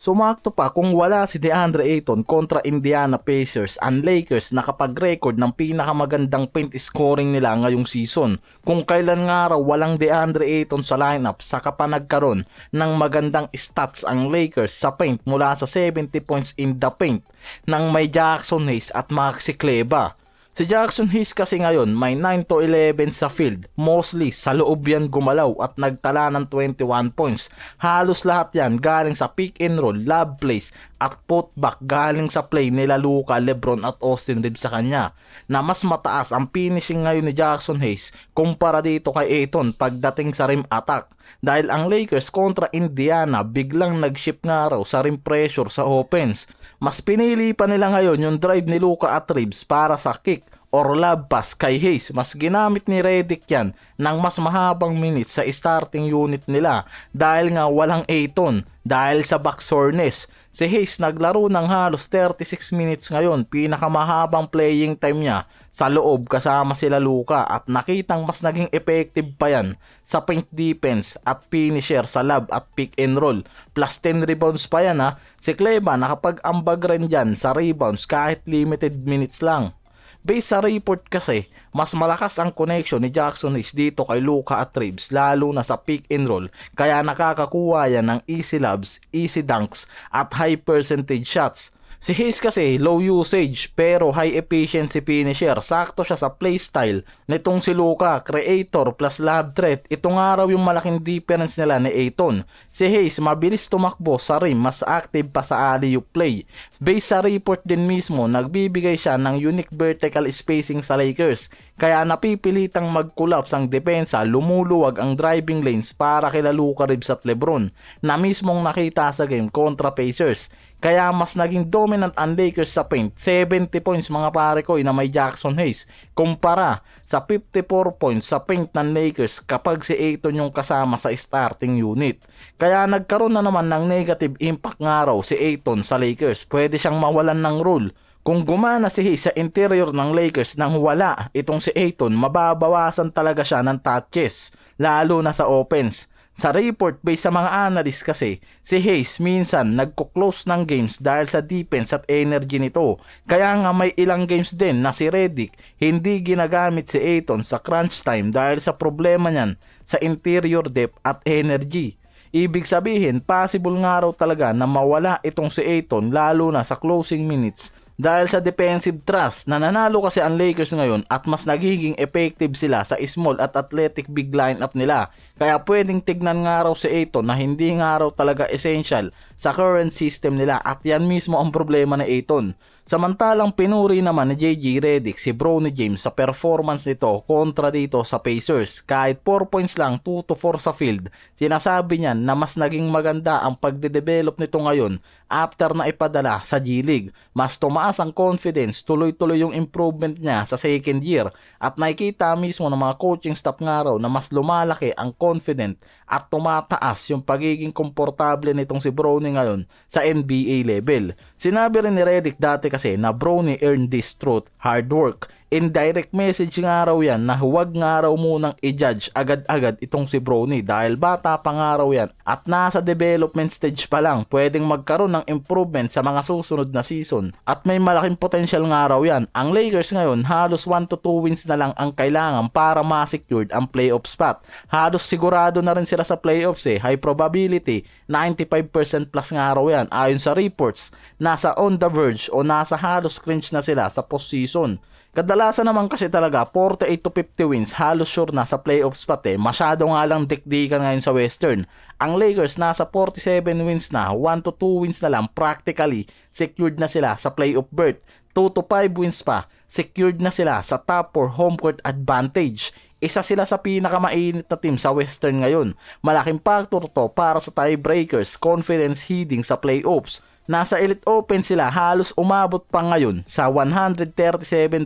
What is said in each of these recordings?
Sumakto pa kung wala si DeAndre Ayton kontra Indiana Pacers, ang Lakers nakapag-record ng pinakamagandang paint scoring nila ngayong season. Kung kailan nga raw walang DeAndre Ayton sa lineup, saka pa nagkaroon ng magandang stats ang Lakers sa paint mula sa 70 points in the paint ng may Jackson Hayes at Maxi Kleber. Si Jackson Hayes kasi ngayon may 9 to 11 sa field, mostly sa loob yan gumalaw at nagtala ng 21 points. Halos lahat yan galing sa pick and roll, lob plays at putback galing sa play nila Luka, Lebron at Austin Reeves sa kanya. Na mas mataas ang finishing ngayon ni Jackson Hayes kumpara dito kay Ayton pagdating sa rim attack. Dahil ang Lakers kontra Indiana biglang nag-shift nga raw sa rim pressure sa offense. Mas pinili pa nila ngayon yung drive ni Luka at Reeves para sa kick or lob pass kay Hayes. Mas ginamit ni Redick yan ng mas mahabang minutes sa starting unit nila dahil nga walang Ayton. Dahil sa back soreness, si Hayes naglaro ng halos 36 minutes ngayon, pinakamahabang playing time niya sa loob kasama sila Luka at nakitang mas naging effective pa yan sa paint defense at finisher sa lob at pick and roll. Plus 10 rebounds pa yan ha. Si Kleber nakapag-ambag rin dyan sa rebounds kahit limited minutes lang. Based sa report kasi, mas malakas ang connection ni Jackson Hayes dito kay Luka at Reeves lalo na sa pick and roll kaya nakakakuha yan ng easy lobs, easy dunks at high percentage shots. Si Hayes kasi low usage pero high efficiency finisher. Sakto siya sa playstyle nitong si Luka, creator plus lob threat. Ito nga raw yung malaking difference nila ni Ayton. Si Hayes mabilis tumakbo sa rim, mas active pa sa alley-oop play. Based sa report din mismo, nagbibigay siya ng unique vertical spacing sa Lakers. Kaya napipilitang mag-collapse ang depensa, lumuluwag ang driving lanes para kila Luka, Reeves at Lebron na mismong nakita sa game kontra Pacers. Kaya mas naging dominant ang Lakers sa paint, 70 points mga pare ko na may Jackson Hayes kumpara sa 54 points sa paint ng Lakers kapag si Ayton yung kasama sa starting unit. Kaya nagkaroon na naman ng negative impact nga raw si Ayton sa Lakers. Pwede siyang mawalan ng role. Kung gumana si Hayes sa interior ng Lakers nang wala itong si Ayton, mababawasan talaga siya ng touches lalo na sa offense. Sa report based sa mga analyst kasi, si Hayes minsan nagko-close ng games dahil sa defense at energy nito. Kaya nga may ilang games din na si Redick hindi ginagamit si Ayton sa crunch time dahil sa problema niyan sa interior depth at energy. Ibig sabihin, possible nga raw talaga na mawala itong si Ayton lalo na sa closing minutes. Dahil sa defensive thrust, nananalo kasi ang Lakers ngayon at mas nagiging effective sila sa small at athletic big lineup nila. Kaya pwedeng tignan nga raw si Ayton na hindi nga raw talaga essential sa current system nila at yan mismo ang problema ni Ayton. Samantalang pinuri naman ni JJ Redick si Bronny James sa performance nito kontra dito sa Pacers. Kahit 4 points lang, 2 to 4 sa field, sinasabi niyan na mas naging maganda ang pagde-develop nito ngayon after na ipadala sa G-League. Mas tumaas ang confidence, tuloy-tuloy yung improvement niya sa second year at nakikita mismo ng mga coaching staff nga raw na mas lumalaki ang confident at tumataas yung pagiging komportable nitong si Bronny ngayon sa NBA level. Sinabi rin ni Redick dati kasi na Bronny earned this through hard work. Indirect message nga raw yan na huwag nga raw munang i-judge agad-agad itong si Bronny dahil bata pa nga raw yan at nasa development stage pa lang. Pwedeng magkaroon ng improvement sa mga susunod na season at may malaking potential nga raw yan. Ang Lakers ngayon halos 1 to 2 wins na lang ang kailangan para ma-secured ang playoff spot. Halos sigurado na rin sila sa playoffs high probability, 95% plus nga raw yan. Ayon sa reports, nasa on the verge o nasa halos clinch na sila sa postseason. Kadalasan naman kasi talaga 48 to 50 wins, halos sure na sa playoff spot Masyado nga lang dikdikan ngayon sa Western. Ang Lakers nasa 47 wins na, 1 to 2 wins na lang practically secured na sila sa playoff berth. 2 to 5 wins pa, secured na sila sa top 4 home court advantage. Isa sila sa pinakamainit na team sa Western ngayon. Malaking factor to para sa tiebreakers, confidence heading sa playoffs. Nasa elite open sila, halos umabot pa ngayon sa 137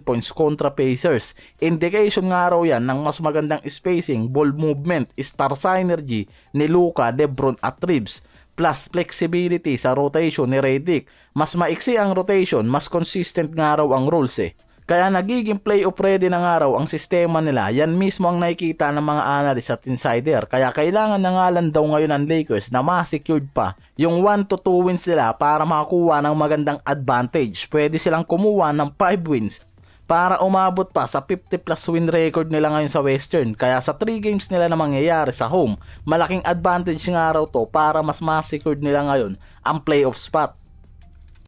points kontra Pacers. Indication nga raw yan ng mas magandang spacing, ball movement, star synergy ni Luka, Lebron at Reeves. Plus flexibility sa rotation ni Redick. Mas maiksi ang rotation, mas consistent nga raw ang rules Kaya nagiging playoff ready na nga raw ang sistema nila. Yan mismo ang nakikita ng mga analyst at insider. Kaya kailangan na nga lang daw ngayon ng Lakers na ma-secured pa yung 1 to 2 wins nila para makakuha ng magandang advantage. Pwede silang kumuha ng 5 wins para umabot pa sa 50 plus win record nila ngayon sa Western. Kaya sa 3 games nila na mangyayari sa home, malaking advantage nga raw to para mas ma-secured nila ngayon ang playoff spot.